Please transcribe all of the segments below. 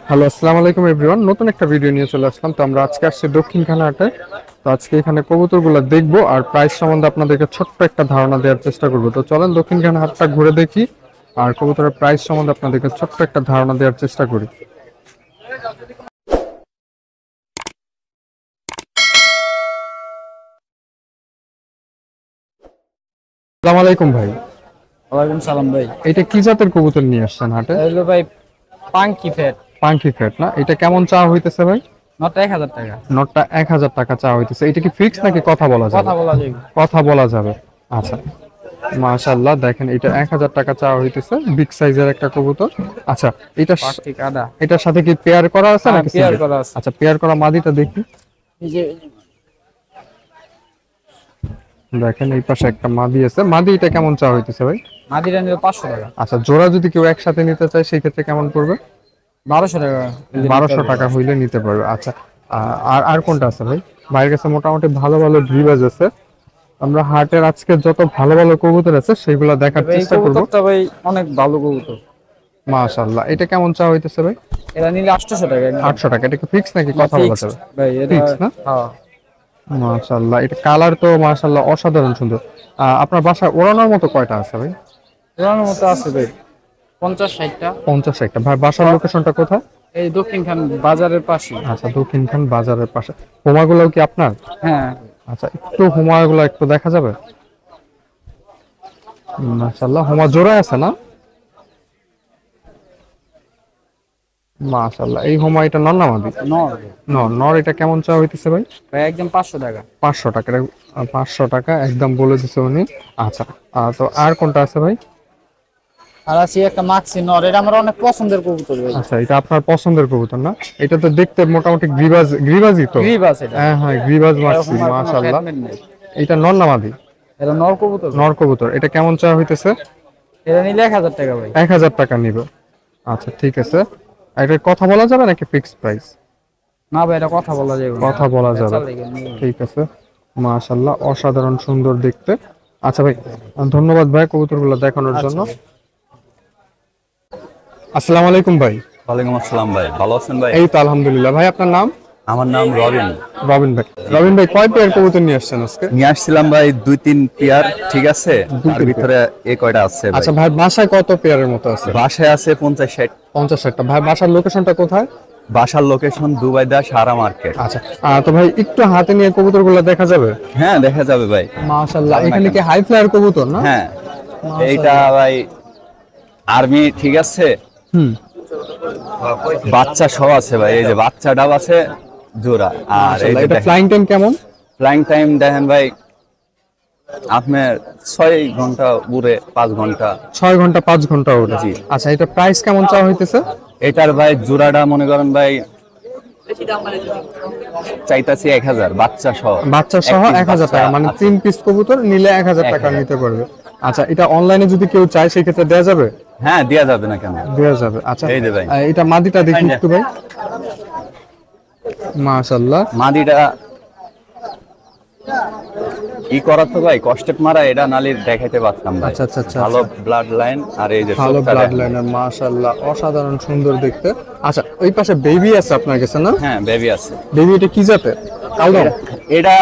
Hello, আসসালামু আলাইকুম everyone. নতুন একটা ভিডিও নিয়ে চলে আসলাম। তো আমরা আজকে আসছি দক্ষিণখানে হাটে। তো আজকে এখানে কবুতরগুলো দেখবো আর প্রাইস সম্বন্ধে আপনাদেরকে ছোট্ট একটা ধারণা দেওয়ার চেষ্টা করবো। তো চলেন দক্ষিণখানে হাটটা ঘুরে দেখি আর কবুতরের প্রাইস সম্বন্ধে আপনাদেরকে ছোট্ট একটা ধারণা দেওয়ার চেষ্টা করি। আসসালামু আলাইকুম ভাই। ওয়ালাইকুম সালাম ভাই। এটা কি জাতের কবুতর নিয়ে আসছেন হাটে? হলো ভাই পাঙ্কি ফেট। পাঙ্কি ফ্যাট না? এটা কেমন চাওয়া হইতেছে ভাই? নট 1000 টাকা। নটটা 1000 টাকা চাওয়া হইতেছে। এটা কি ফিক্স নাকি কথা বলা যাবে? কথা বলা যাবে। কথা বলা যাবে। আচ্ছা, মাশাআল্লাহ, দেখেন এটা 1000 টাকা চাওয়া হইতেছে, বিগ সাইজের একটা কবুতর। আচ্ছা, এটা পার্টি কাদা। এটার সাথে কি পেয়ার করা আছে হ্যাঁ, নাকি পেয়ার সিঙ্গেল? করা আছে। আচ্ছা, পেয়ার করা মাদিটা দেখি। এই যে দেখেন এই পাশে একটা মাদি আছে। মাদি এটা কেমন চাওয়া হইতেছে ভাই? মাদিরা নিল 500 টাকা। আচ্ছা, জোড়া যদি কেউ একসাথে নিতে চায় সেই ক্ষেত্রে কেমন পড়বে? 1200 টাকা। 1200 টাকা হইলে নিতে পারবে। আচ্ছা, আর আর কোনটা আছে ভাই? ভাইয়ের কাছে মোটামুটি ভালো ভালো গ্রিবাজ আছে। আমরা হাটের আজকে যত ভালো ভালো কবুতর আছে সেগুলো দেখার এই চেষ্টা করব। কবুতরটা ভাই অনেক ভালো কবুতর। মাশাআল্লাহ, এটা কেমন চাওয়া হইতেছে ভাই? এরা নিলে 800 টাকা। 800 টাকা। এটা কি ফিক্স নাকি কথা বলা যাবে? ভাই এটা ফিক্স না? হ্যাঁ। মাশাআল্লাহ, এটা কালার তো মাশাআল্লাহ অসাধারণ সুন্দর। আপনার বাসায় ওড়ানোর মতো কয়টা আছে ভাই? পুরানোর মতো আছে ভাই 50-60টা। 50 একটা। ভাই বাসার লোকেশনটা কোথায়? এই দক্ষিণখান বাজারের পাশে। আচ্ছা, দক্ষিণখান বাজারের পাশে। হোমাগুলো কি আপনার? হ্যাঁ। আচ্ছা, একটু হোমাগুলো একটু দেখা যাবে? মাশাআল্লাহ, হোমা জোড়া আছে না? মাশাআল্লাহ, এই হোমা এটা নর না মাদি? নর। নর। নর এটা কেমন চাওয়া হইতেছে ভাই? ভাই একদম 500 টাকা। 500 টাকা। 500 টাকা একদম বলে দিছে উনি। আচ্ছা, তো আর কোনটা আছে ভাই? আর আছে একটা মাক্সি নর, এটা আমার অনেক পছন্দের কবুতর ভাই। আচ্ছা, এটা আপনার পছন্দের কবুতর না? এটা তো দেখতে মোটামুটি গ্রিবাজই তো। গ্রিব আছে এটা। হ্যাঁ হ্যাঁ, গ্রিবাজ মারছি। এরকম আর কোনো মাশাআল্লাহ, ফ্যাটমেন্ট নেই। এটা নর না মাদি? এটা নর কবুতর। নর কবুতর। এটা কেমন চাওয়া হইতেছে? এটা নিলে 1000 টাকা ভাই। 1000 টাকা নিব। আচ্ছা, ঠিক আছে। এটা কথা বলা যাবে নাকি ফিক্সড প্রাইস? না ভাই, এটা কথা বলা যাবে না। কথা বলা যাবে। বেচার লেগে নিয়ে। ঠিক আছে। মাশাআল্লাহ, অসাধারণ সুন্দর দেখতে। আচ্ছা ভাই, ধন্যবাদ ভাই কবুতরগুলো দেখানোর জন্য। আচ্ছা। আসসালামু আলাইকুম ভাই। ওয়ালাইকুম আসসালাম ভাই, ভালো আছেন ভাই? এই তো আলহামদুলিল্লাহ। ভাই আপনার নাম? আমার নাম রবিন। রবিন ভাই। রবিন ভাই, কয় পেয়ার কবুতর নিয়ে আসছেন আজকে? নিয়ে আসছিলাম ভাই 2-3 পেয়ার, ঠিক আছে? তার পেয়ার। ভিতরে এই কয়টা আছে ভাই। আচ্ছা ভাই, বাসায় কত পেয়ারের মতো আছে? বাসায় আছে 50-60। 50 একটা। ভাই বাসার লোকেশনটা কোথায়? বাসার লোকেশন দুবাইদা সারা মার্কেট। আচ্ছা, তো ভাই একটু হাতে নিয়ে কবুতরগুলো দেখা যাবে? হ্যাঁ, দেখা যাবে ভাই। মাশাআল্লাহ, যাবে না এখানে কেন? কি হাই ফ্লায়ার কবুতর না? হ্যাঁ, এইটা ভাই আর্মি, ঠিক আছে? হুম। বাচ্চা সহ আছে ভাই, এই যে বাচ্চাটাও আছে জোড়া। আর এই মাশাআল্লাহ, যে এটা ফ্লাইং টাইম কেমন? ফ্লাইং টাইম দেখেন ভাই, আপনার 6 ঘন্টা উড়ে, 5 ঘন্টা। 6 ঘন্টা 5 ঘন্টা ওঠে। জি। আচ্ছা, এটা প্রাইস কেমন চাওয়া হইতেছে? এটার ভাই জোড়াটা মনে করেন ভাই চাইতাছি 1000, বাচ্চা সহ। বাচ্চা সহ এক piece 1000 টাকা, বাচ্চা মানে আছে। 3 পিস কবুতর নিলে 1000 টাকা 1000 নিতে পারবে। আচ্ছা, এটা অনলাইনে যদি কেউ চায় সেই ক্ষেত্রে দেওয়া যাবে? হ্যাঁ, দেয়া যাবে না কেন? দেওয়া যাবে। আচ্ছা, এই যে ভাই। এটা মাদিটা দেখি একটু ভাই। মাশাআল্লাহ, মাদিটা ই করার তো ভাই কষ্টের মারা, এটা নালির দেখাইতে পারতাম ভাই। আচ্ছা, আচ্ছা, আচ্ছা, ভালো ব্লাড লাইন, আর এই যে ভালো চোখটা ব্লাড দেখেন। লাইনের। মাশাআল্লাহ, অসাধারণ সুন্দর দেখতে। আচ্ছা, ওই পাশে বেবি আছে আপনার কাছে না? হ্যাঁ, বেবি আছে। বেবি এটা কি জাতের? কালদম? এটা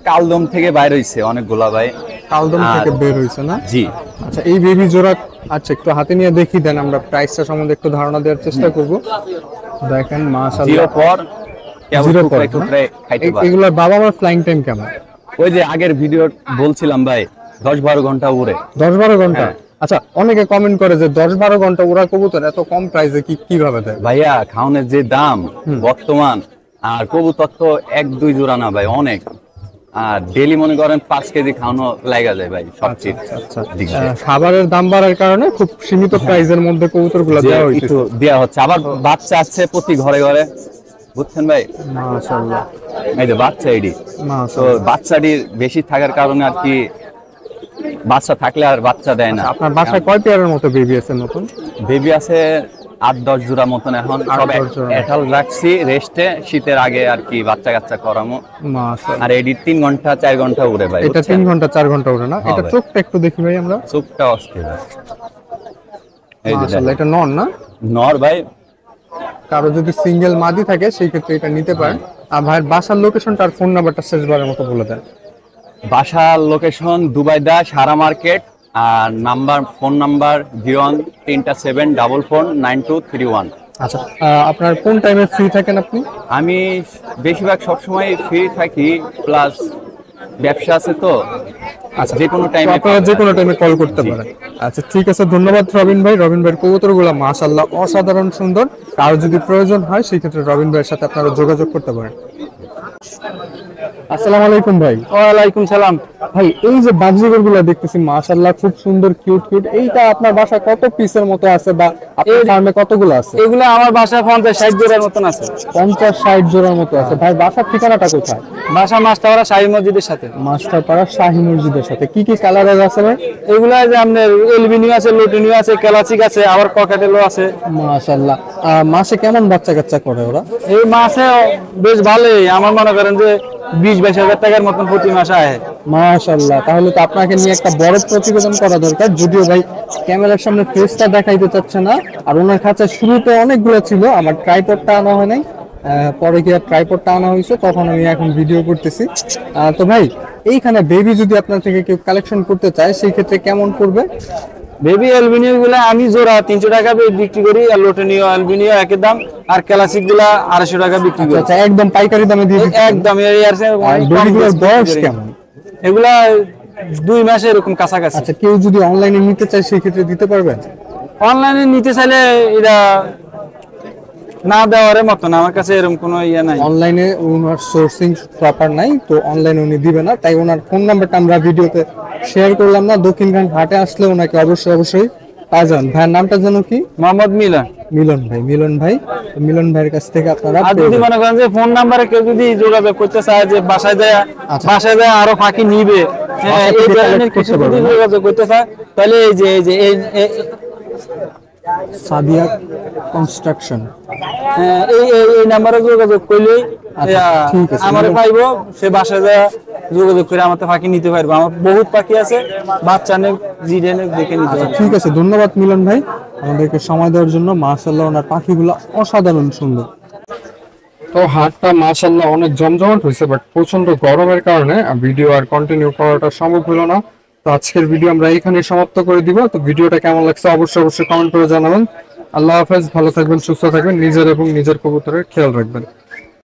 কালদম থেকে বাইর হইছে অনেকগুলা ভাই। কালদম আর- থেকে বের হইছে না? জি। আচ্ছা, এই বেবি জোড়া, আচ্ছা একটু হাতে নিয়ে দেখি দেন, আমরা প্রাইসটা সম্বন্ধে একটু ধারণা দেওয়ার চেষ্টা করব। দেখেন জিরো মাশাআল্লাহ, পর কেবল জিরো টুকরাই পর, টুকরাই খাইতে পারে। এগুলোর বাবা মার ফ্লাইং টাইম কেমন? ওই যে আগের ভিডিও বলছিলাম ভাই, 10-12 ঘন্টা উড়ে। 10-12 ঘন্টা? হ্যাঁ। আচ্ছা, অনেকে কমেন্ট করে যে 10-12 ঘন্টা ওরা কবুতর এত কম প্রাইসে কিভাবে দেয়? ভাইয়া খাওনের যে দাম বর্তমান, আর কবুতর তো 1-2 জোড়া না ভাই, অনেক। আর ডেলি মনে করেন 5 কেজি খাওয়ানো লাগা যায় ভাই সব চিজ। আচ্ছা, দিক দিয়ে। খাবারের দাম বাড়ার কারণে খুব সীমিত প্রাইসের মধ্যে কবুতরগুলো যে দেওয়া একটু হইছে। দেয়া হচ্ছে, আবার বাচ্চা আছে প্রতি ঘরে ঘরে, বুঝছেন ভাই? মাশাআল্লাহ, এই যে বাচ্চা এডি, তো মাশাআল্লাহ। বাচ্চাটি বেশি থাকার কারণে আর কি, বাচ্চা থাকলে আর বাচ্চা দেয় না। আপনার বাসায় কয় পেয়ারের মতো বেবি আছে নতুন? বেবি আছে 8-10 জোড়া মতন, এখন সব 8-10 জোড়া। এটাল রাখছি রেস্টে, শীতের আগে আর কি বাচ্চা কাচ্চা করামো। মাশাআল্লাহ, আর এডি 3 ঘন্টা 4 ঘন্টা উড়ে ভাই, এটা 3 ঘন্টা 4 ঘন্টা ওঠে না? হ্যাঁ এটা ভাই। চোখটা একটু দেখি ভাই আমরা। চোখটা অস্থির। এই যে মাশাআল্লাহ, দেখেন। এটা নন না? নর ভাই, কারো যদি সিঙ্গেল মাদি থাকে সেই ক্ষেত্রে এটা নিতে পারেন। আর ভাইয়ের বাসার লোকেশনটা আর ফোন নাম্বারটা শেষবারের মতো বলে দেন। বাসার লোকেশন দুবাইদা সারা মার্কেট, আর ফোন নাম্বার 01374449231। আচ্ছা, আপনার কোন টাইমে ফ্রি থাকেন আপনি? আমি বেশিরভাগ সবসময় ফ্রি থাকি, প্লাস ব্যবসা আছে তো। আচ্ছা, যে কোনো টাইমে আপনারা যে কোনো টাইমে কল করতে পারেন। আচ্ছা ঠিক আছে, ধন্যবাদ রবিন ভাই। রবিন ভাইয়ের কবুতরগুলো মাশাআল্লাহ অসাধারণ সুন্দর। কারো যদি প্রয়োজন হয় সেই ক্ষেত্রে রবিন ভাইয়ের সাথে আপনারা যোগাযোগ করতে পারেন। আসসালামু আলাইকুম ভাই। ওয়ালাইকুম সালাম। ভাই এই যে বাজিগরগুলো দেখতেছি মাশাআল্লাহ খুব সুন্দর কিউট কিউট, এইটা আপনার বাসায় কত পিসের মতো আছে বা আপনার ফার্মে কতগুলো আছে? এগুলো আমার বাসায় 50-60 জোড়ার মতন আছে। 50-60 জোড়ার মতো আছে। ভাই বাসার ঠিকানাটা কোথায়? বাসা মাস্টারপাড়া শাহী মসজিদের সাথে। মাস্টারপাড়া শাহী মসজিদের সাথে। কি কি কালারের আছে ভাই? এগুলা যে আপনার এলবিনিও আছে, লুটিনিও আছে, ক্লাসিক আছে, আবার ককাটেলও আছে। মাশাআল্লাহ। মাসে কেমন বাচ্চা কাচ্চা করে ওরা? এই মাসে বেশ ভালোই, আমার মনে করেন যে 20-22 হাজার টাকার মতন প্রতি মাসে আয়। মাশাআল্লাহ, তাহলে তো আপনাকে নিয়ে একটা বড় প্রতিবেদন করা দরকার। যদিও ভাই ক্যামেরার সামনে ফেসটা দেখাইতে চাচ্ছে না, আর ওনার কাছে শুরুতে অনেকগুলো ছিল, আমার ট্রাইপডটা আনা হয় নাই, পরে গিয়ে ট্রাইপডটা আনা হয়েছে, তখন আমি এখন ভিডিও করতেছি। তো ভাই এইখানে বেবি যদি আপনার থেকে কেউ কালেকশন করতে চায় সেই ক্ষেত্রে কেমন করবে? বেবি অ্যালবিনিও গুলা আমি জোড়া 300 টাকা বিক্রি করি, আর লোটিনিও অ্যালবিনিও একই দাম, আর ক্লাসিক গুলা 250 টাকা বিক্রি করি। আচ্ছা, একদম পাইকারি দামে দিয়ে দিচ্ছেন? একদম। বেবিগুলোর বয়স কেমন? এগুলা 2 মাসে এরকম কাছাকাছি। আচ্ছা, কেউ যদি অনলাইনে নিতে চায় সেই ক্ষেত্রে দিতে পারবেন? অনলাইনে নিতে চাইলে এটা না দেওয়ার মতো না, আমার কাছে এরকম কোনো ইয়ে নাই। অনলাইনে ওনার সোর্সিং প্রপার নাই, তো অনলাইনে উনি দিবে না, তাই ওনার ফোন নাম্বারটা আমরা ভিডিওতে শেয়ার করলাম না। দক্ষিণখান হাটে আসলে ওনাকে অবশ্যই পাওয়া যাবেন। ভাইয়ের নামটা যেন কি? মোহাম্মদ মিলন। মিলন ভাই। মিলন ভাইয়ের কাছ থেকে আপনারা আর যদি মনে করেন যে ফোন নাম্বারে কেউ যদি যোগাযোগ করতে চায় যে বাসায় যায় আরো ফাঁকি নিবে, এই ধরনের কিছু যদি যোগাযোগ করতে চায়, তাহলে এই যে সাদিয়া কনস্ট্রাকশন, এই নাম্বারে যোগাযোগ করলেই ঠিক আছে। আমারে পাইবো, সে বাসায় যায় যোগাযোগ করে আমার পাখি নিতে পারবো। আমার বহুত পাখি আছে, বাচ্চা নেই, জিডেনে দেখে নিতে পারবো। ঠিক আছে, ধন্যবাদ মিলন ভাই আমাদেরকে সময় দেওয়ার জন্য। মাশাআল্লাহ ওনার পাখিগুলো অসাধারণ সুন্দর। তো হাটটা মাশাআল্লাহ অনেক জমজমাট হয়েছে, বাট প্রচন্ড গরমের কারণে ভিডিও আর কন্টিনিউ করাটা সম্ভব হলো না। তো আজকের ভিডিও আমরা এখানে সমাপ্ত করে দিব। তো ভিডিওটা কেমন লাগছে অবশ্যই কমেন্ট করে জানাবেন। আল্লাহ হাফেজ, ভালো থাকবেন, সুস্থ থাকবেন, নিজের এবং নিজের কবুতরের খেয়াল রাখবেন।